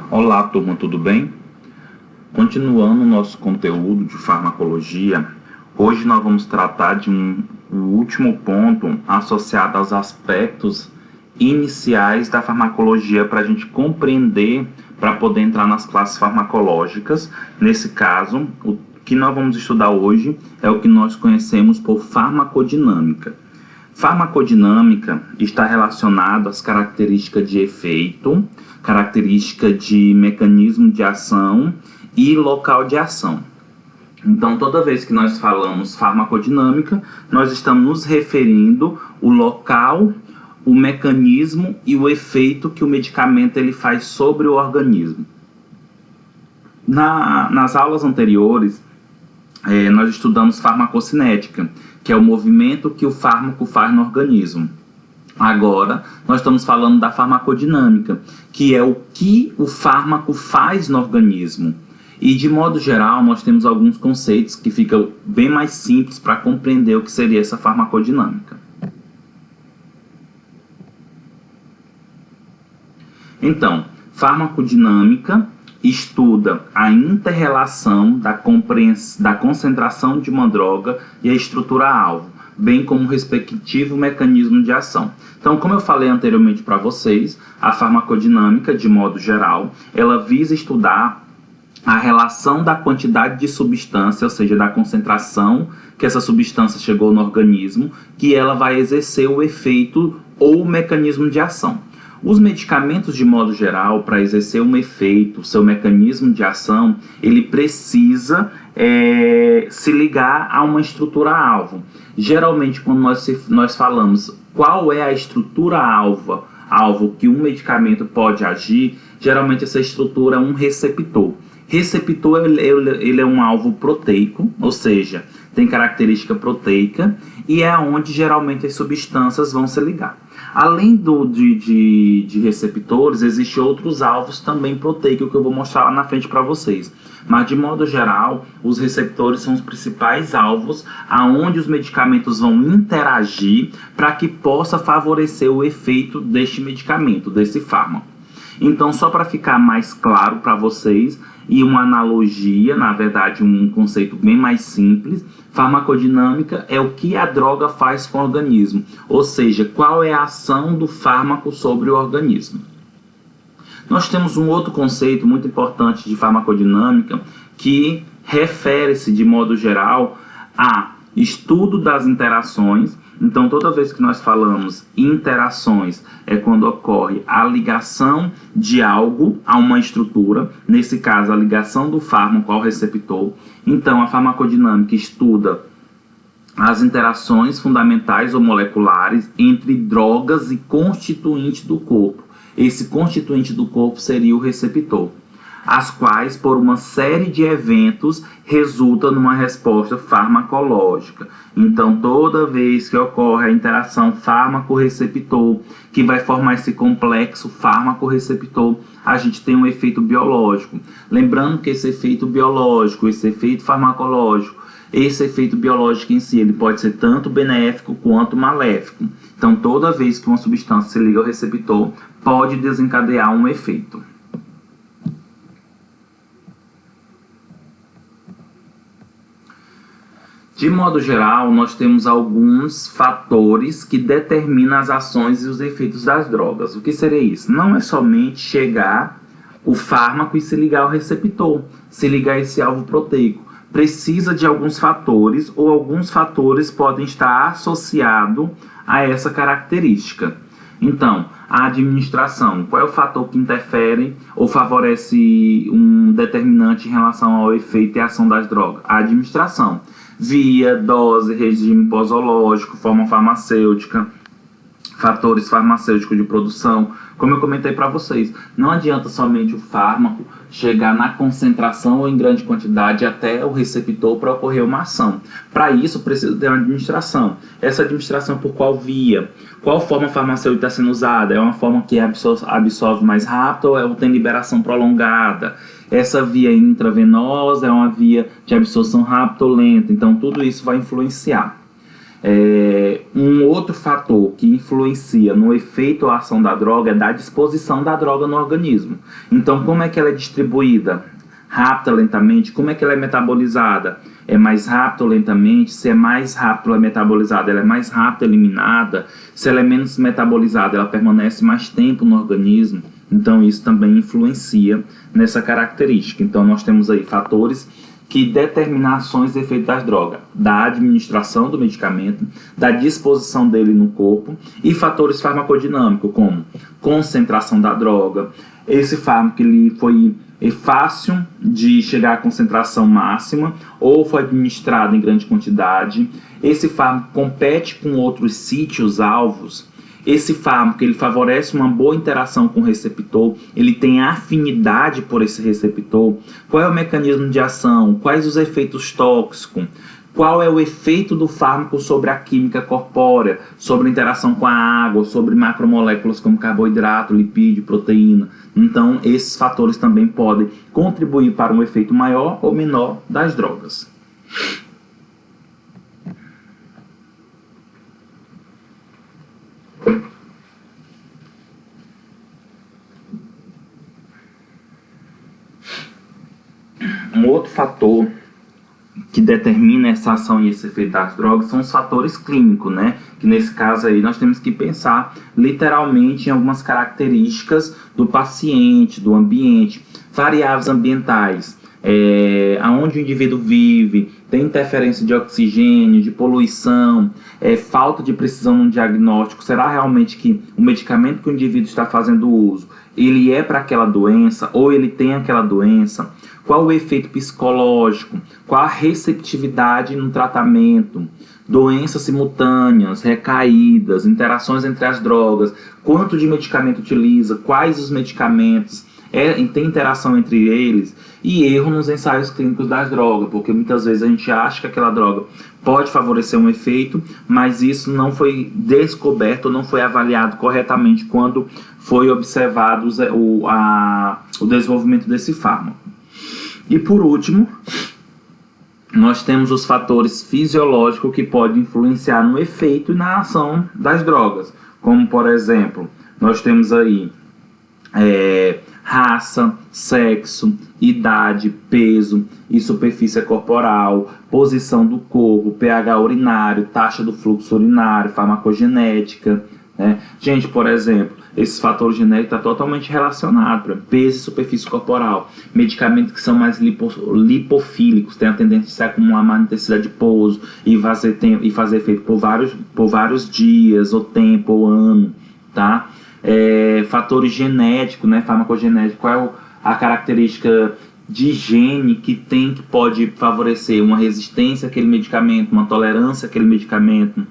Olá, turma, tudo bem? Continuando o nosso conteúdo de farmacologia, hoje nós vamos tratar de um último ponto associado aos aspectos iniciais da farmacologia para a gente compreender, para poder entrar nas classes farmacológicas. Nesse caso, o que nós vamos estudar hoje é o que nós conhecemos por farmacodinâmica. Farmacodinâmica está relacionado às características de efeito, característica de mecanismo de ação e local de ação. Então, toda vez que nós falamos farmacodinâmica, nós estamos nos referindo ao local, o mecanismo e o efeito que o medicamento ele faz sobre o organismo. Nas aulas anteriores, nós estudamos farmacocinética, que é o movimento que o fármaco faz no organismo. Agora, nós estamos falando da farmacodinâmica, que é o que o fármaco faz no organismo. E, de modo geral, nós temos alguns conceitos que ficam bem mais simples para compreender o que seria essa farmacodinâmica. Então, farmacodinâmica estuda a inter-relação da concentração de uma droga e a estrutura-alvo, bem como o respectivo mecanismo de ação. Então, como eu falei anteriormente para vocês, a farmacodinâmica, de modo geral, ela visa estudar a relação da quantidade de substância, ou seja, da concentração que essa substância chegou no organismo, que ela vai exercer o efeito ou o mecanismo de ação. Os medicamentos, de modo geral, para exercer um efeito, seu mecanismo de ação, ele precisa se ligar a uma estrutura-alvo. Geralmente, quando nós falamos qual é a estrutura-alvo que um medicamento pode agir, geralmente essa estrutura é um receptor. Receptor ele é um alvo proteico, ou seja, tem característica proteica, e é onde geralmente as substâncias vão se ligar. Além de receptores, existem outros alvos também proteicos que eu vou mostrar lá na frente para vocês. Mas, de modo geral, os receptores são os principais alvos aonde os medicamentos vão interagir para que possa favorecer o efeito deste medicamento, desse fármaco. Então, só para ficar mais claro para vocês, e uma analogia, na verdade um conceito bem mais simples, farmacodinâmica é o que a droga faz com o organismo, ou seja, qual é a ação do fármaco sobre o organismo. Nós temos um outro conceito muito importante de farmacodinâmica que refere-se, de modo geral, a estudo das interações. Então, toda vez que nós falamos interações, é quando ocorre a ligação de algo a uma estrutura, nesse caso, a ligação do fármaco ao receptor. Então, a farmacodinâmica estuda as interações fundamentais ou moleculares entre drogas e constituintes do corpo. Esse constituinte do corpo seria o receptor, as quais, por uma série de eventos, resultam numa resposta farmacológica. Então, toda vez que ocorre a interação fármaco-receptor, que vai formar esse complexo fármaco-receptor, a gente tem um efeito biológico. Lembrando que esse efeito biológico, esse efeito farmacológico, esse efeito biológico em si, ele pode ser tanto benéfico quanto maléfico. Então, toda vez que uma substância se liga ao receptor, pode desencadear um efeito. De modo geral, nós temos alguns fatores que determinam as ações e os efeitos das drogas. O que seria isso? Não é somente chegar o fármaco e se ligar ao receptor, se ligar a esse alvo proteico. Precisa de alguns fatores, ou alguns fatores podem estar associados a essa característica. Então, a administração. Qual é o fator que interfere ou favorece um determinante em relação ao efeito e ação das drogas? A administração. Via, dose, regime posológico, forma farmacêutica, fatores farmacêuticos de produção. Como eu comentei para vocês, não adianta somente o fármaco chegar na concentração ou em grande quantidade até o receptor para ocorrer uma ação. Para isso, precisa ter uma administração. Essa administração por qual via? Qual forma farmacêutica está sendo usada? É uma forma que absorve mais rápido ou tem liberação prolongada? Essa via intravenosa é uma via de absorção rápida ou lenta. Então, tudo isso vai influenciar. Um outro fator que influencia no efeito ou ação da droga é da disposição da droga no organismo. Então, como é que ela é distribuída? Rápida, lentamente? Como é que ela é metabolizada? É mais rápido ou lentamente? Se é mais rápido ela é metabolizada, ela é mais rápido eliminada? Se ela é menos metabolizada, ela permanece mais tempo no organismo? Então, isso também influencia nessa característica. Então, nós temos aí fatores que determinam ações e efeitos das drogas, da administração do medicamento, da disposição dele no corpo, e fatores farmacodinâmicos, como concentração da droga, esse fármaco ele foi fácil de chegar à concentração máxima, ou foi administrado em grande quantidade, esse fármaco compete com outros sítios alvos, esse fármaco ele favorece uma boa interação com o receptor, ele tem afinidade por esse receptor, qual é o mecanismo de ação, quais os efeitos tóxicos, qual é o efeito do fármaco sobre a química corpórea, sobre a interação com a água, sobre macromoléculas como carboidrato, lipídio, proteína. Então, esses fatores também podem contribuir para um efeito maior ou menor das drogas. Um outro fator que determina essa ação e esse efeito das drogas são os fatores clínicos, né? Que nesse caso aí nós temos que pensar literalmente em algumas características do paciente, do ambiente, variáveis ambientais, aonde o indivíduo vive, tem interferência de oxigênio, de poluição, falta de precisão no diagnóstico. Será realmente que o medicamento que o indivíduo está fazendo uso, ele é para aquela doença ou ele tem aquela doença? Qual o efeito psicológico? Qual a receptividade no tratamento? Doenças simultâneas, recaídas, interações entre as drogas, quanto de medicamento utiliza, quais os medicamentos, tem interação entre eles, e erro nos ensaios clínicos das drogas, porque muitas vezes a gente acha que aquela droga pode favorecer um efeito, mas isso não foi descoberto, não foi avaliado corretamente quando foi observado o desenvolvimento desse fármaco. E por último, nós temos os fatores fisiológicos que podem influenciar no efeito e na ação das drogas, como por exemplo, nós temos aí raça, sexo, idade, peso e superfície corporal, posição do corpo, pH urinário, taxa do fluxo urinário, farmacogenética, né? Gente, por exemplo, esses fatores genéticos estão totalmente relacionados para peso e superfície corporal. Medicamentos que são mais lipofílicos têm a tendência de se acumular mais no tecido adiposo e fazer efeito por vários dias, ou tempo, ou ano, tá? Fatores genéticos, né? Farmacogenético, qual é a característica de gene que pode favorecer uma resistência àquele medicamento, uma tolerância àquele medicamento,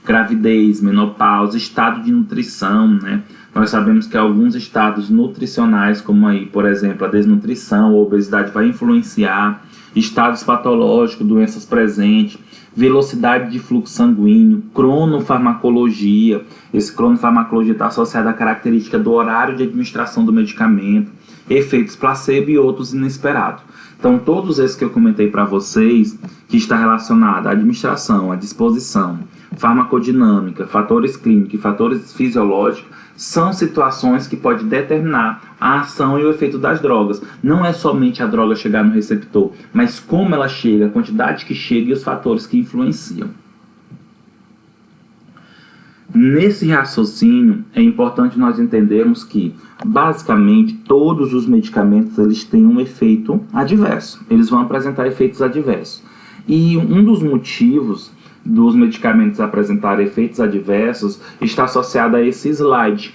gravidez, menopausa, estado de nutrição, né? Nós sabemos que alguns estados nutricionais, como aí, por exemplo, a desnutrição ou obesidade, vai influenciar, estados patológicos, doenças presentes, velocidade de fluxo sanguíneo, cronofarmacologia. Esse cronofarmacologia está associado à característica do horário de administração do medicamento, efeitos placebo e outros inesperados. Então, todos esses que eu comentei para vocês, que está relacionado à administração, à disposição, farmacodinâmica, fatores clínicos e fatores fisiológicos, são situações que podem determinar a ação e o efeito das drogas. Não é somente a droga chegar no receptor, mas como ela chega, a quantidade que chega e os fatores que influenciam. Nesse raciocínio, é importante nós entendermos que, basicamente, todos os medicamentos eles têm um efeito adverso. Eles vão apresentar efeitos adversos. E um dos motivos dos medicamentos apresentarem efeitos adversos está associado a esse slide.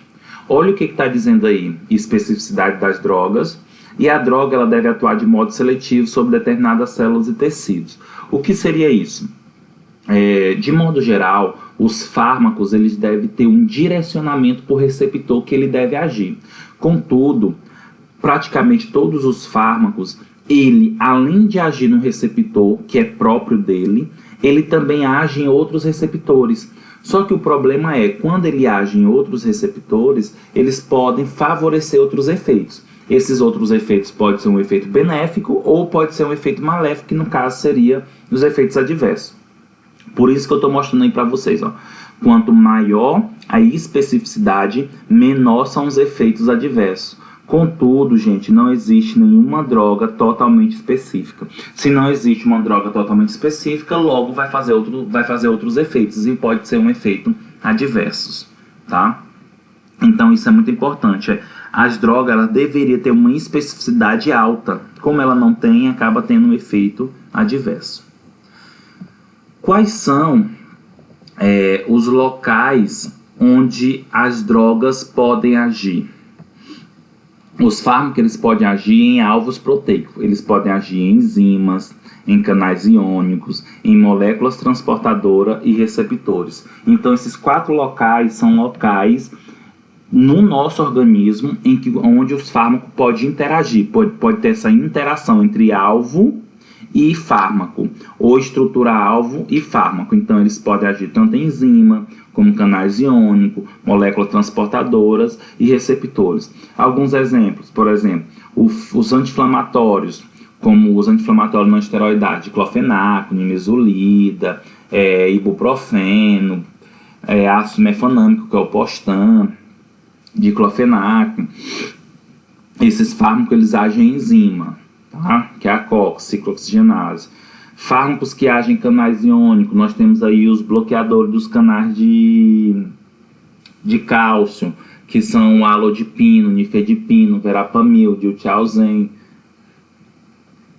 Olha o que está dizendo aí: especificidade das drogas, e a droga ela deve atuar de modo seletivo sobre determinadas células e tecidos. O que seria isso? De modo geral, os fármacos eles devem ter um direcionamento por receptor que ele deve agir. Contudo, praticamente todos os fármacos, ele, além de agir no receptor que é próprio dele, ele também age em outros receptores. Só que o problema é, quando ele age em outros receptores, eles podem favorecer outros efeitos. Esses outros efeitos podem ser um efeito benéfico ou pode ser um efeito maléfico, que no caso seria os efeitos adversos. Por isso que eu estou mostrando aí para vocês, ó. Quanto maior a especificidade, menor são os efeitos adversos. Contudo, gente, não existe nenhuma droga totalmente específica. Se não existe uma droga totalmente específica, logo vai fazer outros efeitos e pode ser um efeito adversos, tá? Então isso é muito importante. As drogas, elas deveriam ter uma especificidade alta. Como ela não tem, acaba tendo um efeito adverso. Quais são os locais onde as drogas podem agir? Os fármacos, eles podem agir em alvos proteicos. Eles podem agir em enzimas, em canais iônicos, em moléculas transportadoras e receptores. Então esses 4 locais são locais no nosso organismo onde os fármacos podem interagir. Pode ter essa interação entre alvo e fármaco, ou estrutura-alvo e fármaco. Então eles podem agir tanto em enzima, como canais iônicos, moléculas transportadoras e receptores. Alguns exemplos, por exemplo, os anti-inflamatórios, como os anti-inflamatórios não esteroidais, diclofenaco, nimesulida, ibuprofeno, ácido mefanâmico, que é o Postan, diclofenaco. Esses fármacos, eles agem em enzima, tá? Que é a COX, ciclooxigenase. Fármacos que agem em canais iônicos, nós temos aí os bloqueadores dos canais de cálcio, que são o alodipino, nifedipino, verapamil, diltiazem,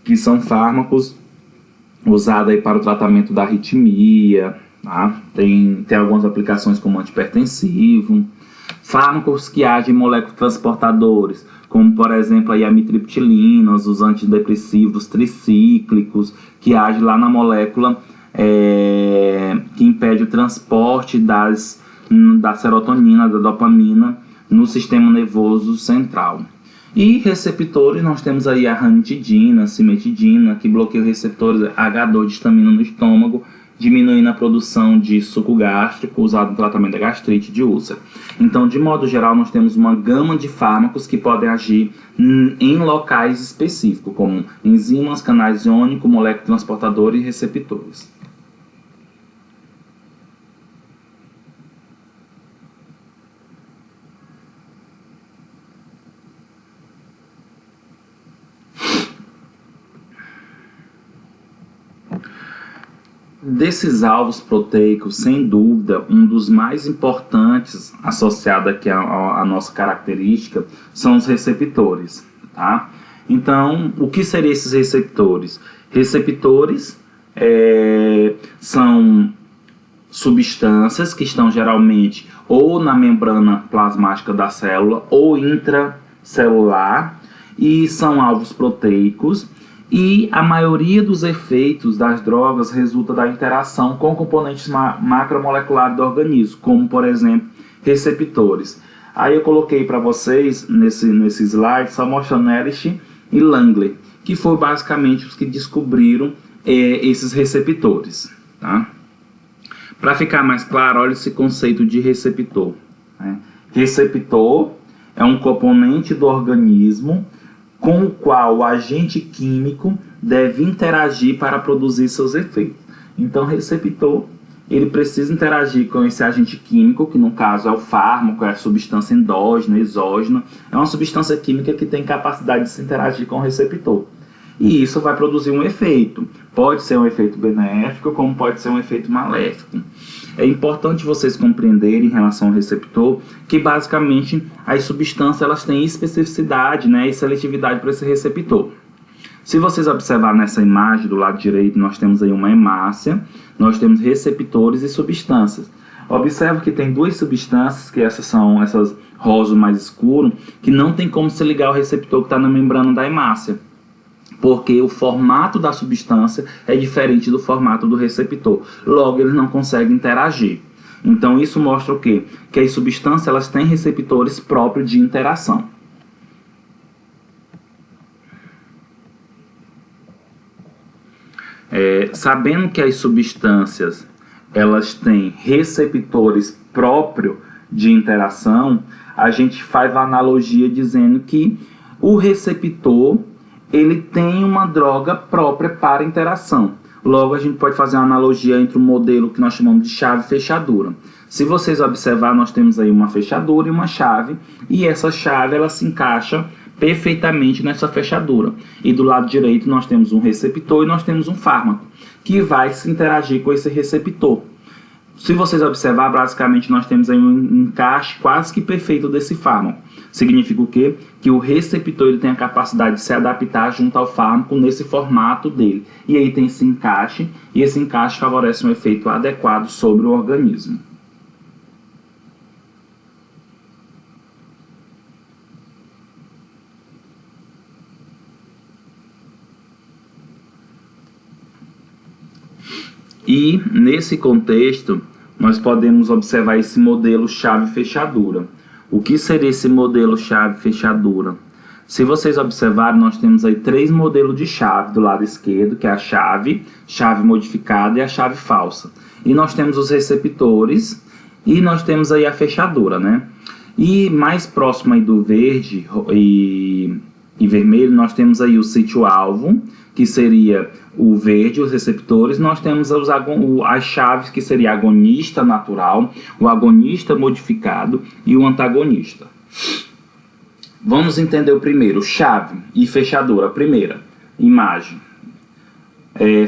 que são fármacos usados aí para o tratamento da arritmia, tá? Tem algumas aplicações como antihipertensivo. Fármacos que agem em moléculas transportadores, como por exemplo a amitriptilina, os antidepressivos tricíclicos, que agem lá na molécula que impede o transporte da serotonina, da dopamina no sistema nervoso central. E receptores, nós temos aí a ranitidina, cimetidina, que bloqueia os receptores H2 de histamina no estômago, diminuindo a produção de suco gástrico usado no tratamento da gastrite de úlcera. Então, de modo geral, nós temos uma gama de fármacos que podem agir em locais específicos, como enzimas, canais iônicos, moléculas transportadoras e receptores. Desses alvos proteicos, sem dúvida, um dos mais importantes associado aqui à nossa característica são os receptores, tá? Então, o que seriam esses receptores? Receptores são substâncias que estão geralmente ou na membrana plasmática da célula ou intracelular e são alvos proteicos. E a maioria dos efeitos das drogas resulta da interação com componentes macromoleculares do organismo, como, por exemplo, receptores. Aí eu coloquei para vocês, nesse slide, só mostrando Ehrlich e Langley, que foram basicamente os que descobriram esses receptores. Tá? Para ficar mais claro, olha esse conceito de receptor. Né? Receptor é um componente do organismo com o qual o agente químico deve interagir para produzir seus efeitos. Então, receptor, ele precisa interagir com esse agente químico, que no caso é o fármaco, é a substância endógena, exógena, é uma substância química que tem capacidade de se interagir com o receptor. E isso vai produzir um efeito. Pode ser um efeito benéfico, como pode ser um efeito maléfico. É importante vocês compreenderem em relação ao receptor que basicamente as substâncias elas têm especificidade, né, e seletividade para esse receptor. Se vocês observarem nessa imagem do lado direito, nós temos aí uma hemácia, nós temos receptores e substâncias. Observe que tem duas substâncias, que essas são essas rosa mais escuro, que não tem como se ligar ao receptor que está na membrana da hemácia, porque o formato da substância é diferente do formato do receptor. Logo, eles não conseguem interagir. Então, isso mostra o quê? Que as substâncias elas têm receptores próprios de interação. Sabendo que as substâncias elas têm receptores próprios de interação, a gente faz a analogia dizendo que o receptor ele tem uma droga própria para interação. Logo, a gente pode fazer uma analogia entre o modelo que nós chamamos de chave e fechadura. Se vocês observar, nós temos aí uma fechadura e uma chave, e essa chave ela se encaixa perfeitamente nessa fechadura. E do lado direito nós temos um receptor e nós temos um fármaco, que vai se interagir com esse receptor. Se vocês observar, basicamente nós temos aí um encaixe quase que perfeito desse fármaco. Significa o quê? Que o receptor ele tem a capacidade de se adaptar junto ao fármaco nesse formato dele. E aí tem esse encaixe, e esse encaixe favorece um efeito adequado sobre o organismo. E, nesse contexto, nós podemos observar esse modelo chave-fechadura. O que seria esse modelo chave-fechadura? Se vocês observarem, nós temos aí 3 modelos de chave do lado esquerdo, que é a chave modificada e a chave falsa. E nós temos os receptores e nós temos aí a fechadura, né? E mais próximo aí do verde e vermelho, nós temos aí o sítio-alvo, que seria o verde, os receptores. Nós temos as chaves, que seria agonista natural, o agonista modificado e o antagonista. Vamos entender o primeiro, chave e fechadura. Primeira imagem.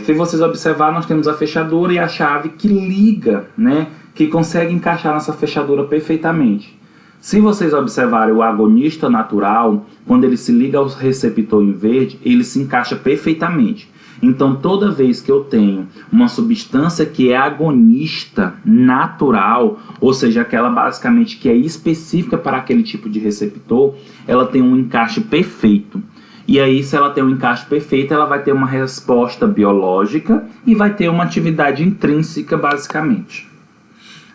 Se vocês observarem, nós temos a fechadura e a chave que liga, né, que consegue encaixar nessa fechadura perfeitamente. Se vocês observarem o agonista natural, quando ele se liga ao receptor em verde, ele se encaixa perfeitamente. Então, toda vez que eu tenho uma substância que é agonista natural, ou seja, aquela basicamente que é específica para aquele tipo de receptor, ela tem um encaixe perfeito. E aí, se ela tem um encaixe perfeito, ela vai ter uma resposta biológica e vai ter uma atividade intrínseca, basicamente.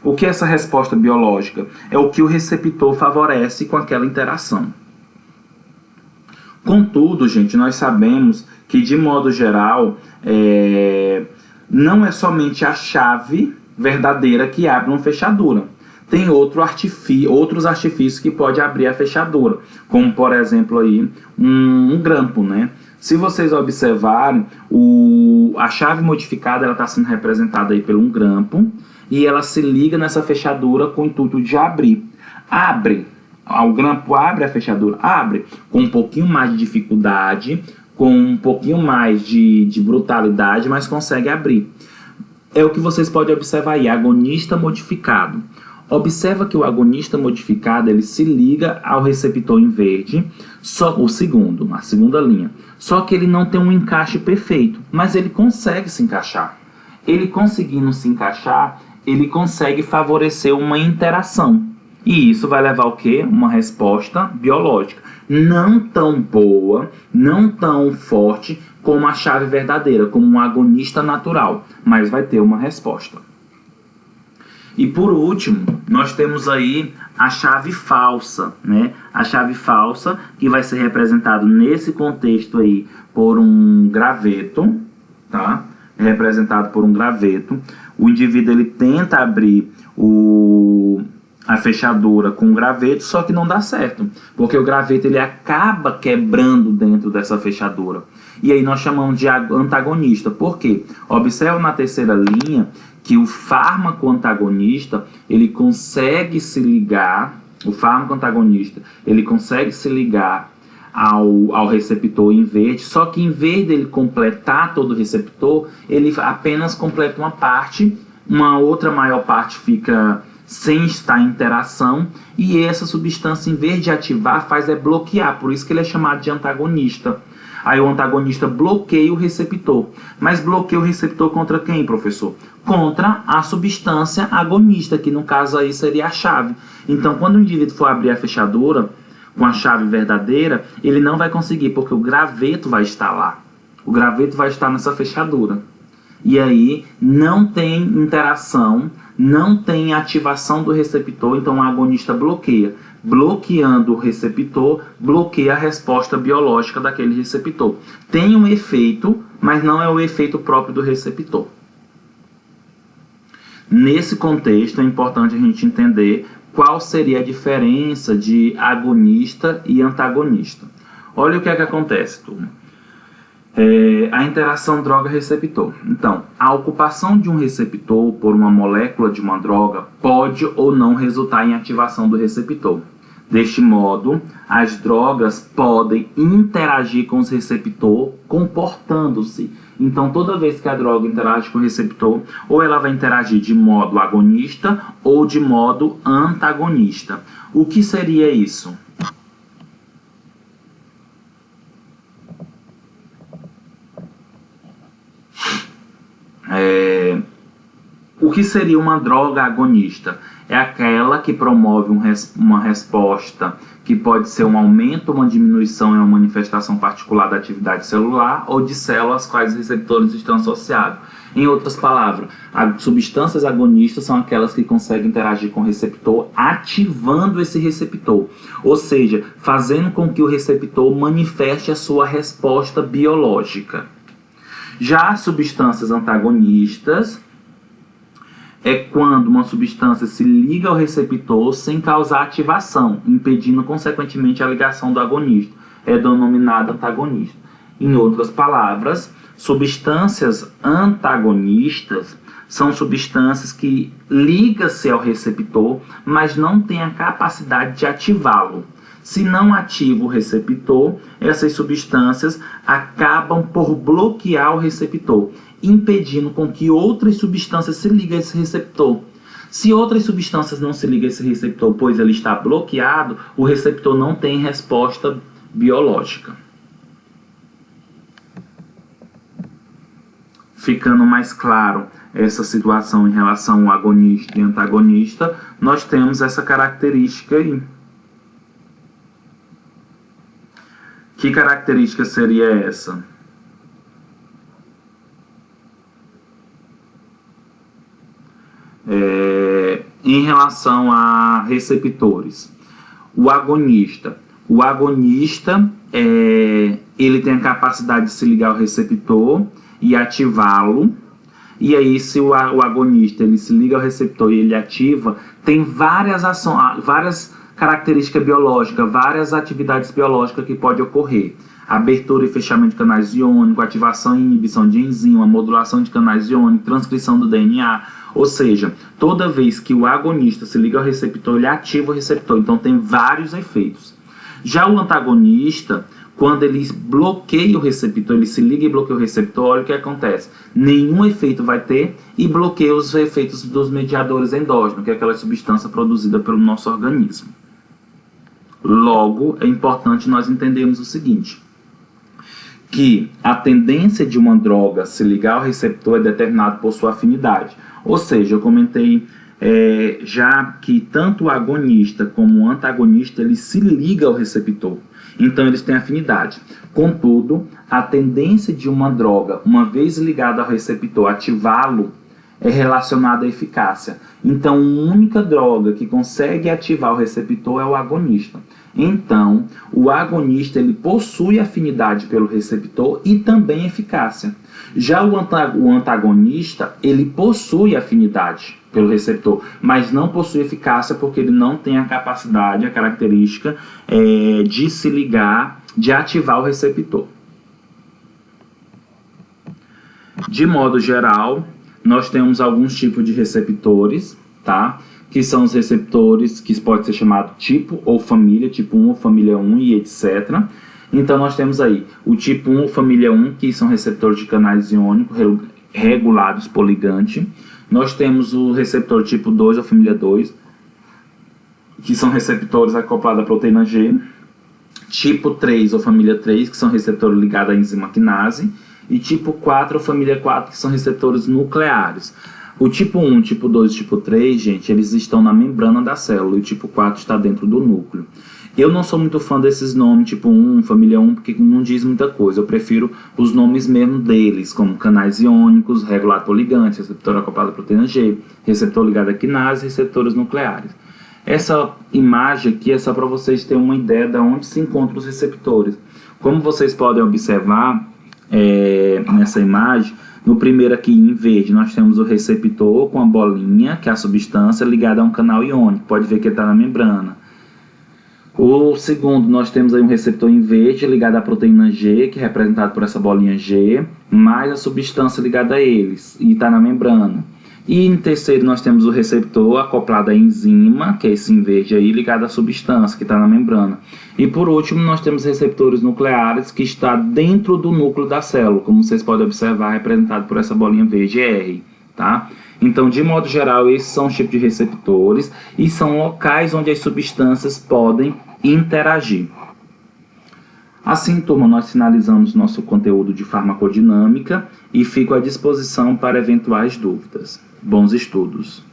O que é essa resposta biológica? É o que o receptor favorece com aquela interação. Contudo, gente, nós sabemos que, de modo geral, não é somente a chave verdadeira que abre uma fechadura. Tem outros artifícios que podem abrir a fechadura, como, por exemplo, aí, um grampo, né? Se vocês observarem, a chave modificada está sendo representada aí por um grampo, e ela se liga nessa fechadura com o intuito de abrir. O grampo abre a fechadura? Abre, com um pouquinho mais de dificuldade, com um pouquinho mais de brutalidade, mas consegue abrir. É o que vocês podem observar aí, agonista modificado. Observa que o agonista modificado ele se liga ao receptor em verde, a segunda linha. Só que ele não tem um encaixe perfeito, mas ele consegue se encaixar. Ele conseguindo se encaixar, ele consegue favorecer uma interação. E isso vai levar ao quê? Uma resposta biológica. Não tão boa, não tão forte como a chave verdadeira, como um agonista natural, mas vai ter uma resposta. E por último, nós temos aí a chave falsa, né? A chave falsa, que vai ser representada nesse contexto aí por um graveto, tá? Representado por um graveto. O indivíduo ele tenta abrir a fechadura com o graveto, só que não dá certo, porque o graveto ele acaba quebrando dentro dessa fechadura. E aí nós chamamos de antagonista. Por quê? Observa na terceira linha que o fármaco antagonista, ele consegue se ligar, ao receptor em verde, só que em vez dele completar todo o receptor, ele apenas completa uma parte, uma outra maior parte fica sem estar em interação, e essa substância, em vez de ativar, faz bloquear, por isso que ele é chamado de antagonista. Aí o antagonista bloqueia o receptor. Mas bloqueia o receptor contra quem, professor? Contra a substância agonista, que no caso aí seria a chave. Então, quando o indivíduo for abrir a fechadura com a chave verdadeira, ele não vai conseguir, porque o graveto vai estar lá. O graveto vai estar nessa fechadura. E aí não tem interação, não tem ativação do receptor, então o agonista bloqueia. Bloqueando o receptor, bloqueia a resposta biológica daquele receptor. Tem um efeito, mas não é o efeito próprio do receptor. Nesse contexto, é importante a gente entender qual seria a diferença de agonista e antagonista. Olha o que é que acontece, turma. A interação droga-receptor. Então, a ocupação de um receptor por uma molécula de uma droga pode ou não resultar em ativação do receptor. Deste modo, as drogas podem interagir com os receptores comportando-se. Então, toda vez que a droga interage com o receptor, ou ela vai interagir de modo agonista ou de modo antagonista. O que seria isso? O que seria uma droga agonista? É aquela que promove uma resposta que pode ser um aumento ou uma diminuição em uma manifestação particular da atividade celular ou de células às quais os receptores estão associados. Em outras palavras, as substâncias agonistas são aquelas que conseguem interagir com o receptor, ativando esse receptor, ou seja, fazendo com que o receptor manifeste a sua resposta biológica. Já as substâncias antagonistas é quando uma substância se liga ao receptor sem causar ativação, impedindo consequentemente a ligação do agonista. É denominada antagonista. Em outras palavras, substâncias antagonistas são substâncias que ligam-se ao receptor, mas não têm a capacidade de ativá-lo. Se não ativa o receptor, essas substâncias acabam por bloquear o receptor, impedindo com que outras substâncias se liguem a esse receptor. Se outras substâncias não se ligam a esse receptor, pois ele está bloqueado, o receptor não tem resposta biológica. Ficando mais claro essa situação em relação ao agonista e antagonista, nós temos essa característica aí. Que característica seria essa? Em relação a receptores, o agonista ele tem a capacidade de se ligar ao receptor e ativá-lo. E aí, se o agonista ele se liga ao receptor e ele ativa, tem várias ações, várias características biológicas, várias atividades biológicas que podem ocorrer. Abertura e fechamento de canais iônicos, ativação e inibição de enzima, modulação de canais iônicos, transcrição do DNA. Ou seja, toda vez que o agonista se liga ao receptor, ele ativa o receptor. Então tem vários efeitos. Já o antagonista, quando ele bloqueia o receptor, ele se liga e bloqueia o receptor, olha o que acontece. Nenhum efeito vai ter e bloqueia os efeitos dos mediadores endógenos, que é aquela substância produzida pelo nosso organismo. Logo, é importante nós entendermos o seguinte, que a tendência de uma droga se ligar ao receptor é determinada por sua afinidade. Ou seja, eu comentei já que tanto o agonista como o antagonista ele se liga ao receptor. Então eles têm afinidade. Contudo, a tendência de uma droga, uma vez ligada ao receptor, ativá-lo, é relacionada à eficácia. Então, a única droga que consegue ativar o receptor é o agonista. Então, o agonista ele possui afinidade pelo receptor e também eficácia. Já o antagonista, ele possui afinidade pelo receptor, mas não possui eficácia porque ele não tem a capacidade, a característica de se ligar, de ativar o receptor. De modo geral, nós temos alguns tipos de receptores, tá? Que são os receptores que pode ser chamado tipo ou família, tipo 1 ou família 1 e etc. Então nós temos aí o tipo 1 ou família 1, que são receptores de canais iônicos regulados por ligante. Nós temos o receptor tipo 2 ou família 2, que são receptores acoplados à proteína G. Tipo 3 ou família 3, que são receptores ligados à enzima quinase. E tipo 4 ou família 4, que são receptores nucleares. O tipo 1, tipo 2 e tipo 3, gente, eles estão na membrana da célula, e o tipo 4 está dentro do núcleo. Eu não sou muito fã desses nomes, tipo 1, família 1, porque não diz muita coisa. Eu prefiro os nomes mesmo deles, como canais iônicos, regulado por ligante, receptor acoplado à proteína G, receptor ligado à quinase, receptores nucleares. Essa imagem aqui é só para vocês terem uma ideia de onde se encontram os receptores. Como vocês podem observar nessa imagem, no primeiro aqui em verde nós temos o receptor com a bolinha, que é a substância ligada a um canal iônico. Pode ver que ele está na membrana. O segundo, nós temos aí um receptor em verde ligado à proteína G, que é representado por essa bolinha G, mais a substância ligada a eles, e está na membrana. E em terceiro, nós temos o receptor acoplado à enzima, que é esse em verde aí, ligado à substância, que está na membrana. E por último, nós temos receptores nucleares, que está dentro do núcleo da célula, como vocês podem observar, representado por essa bolinha verde R, tá? Então, de modo geral, esses são os tipos de receptores e são locais onde as substâncias podem interagir. Assim, turma, nós finalizamos nosso conteúdo de farmacodinâmica e fico à disposição para eventuais dúvidas. Bons estudos!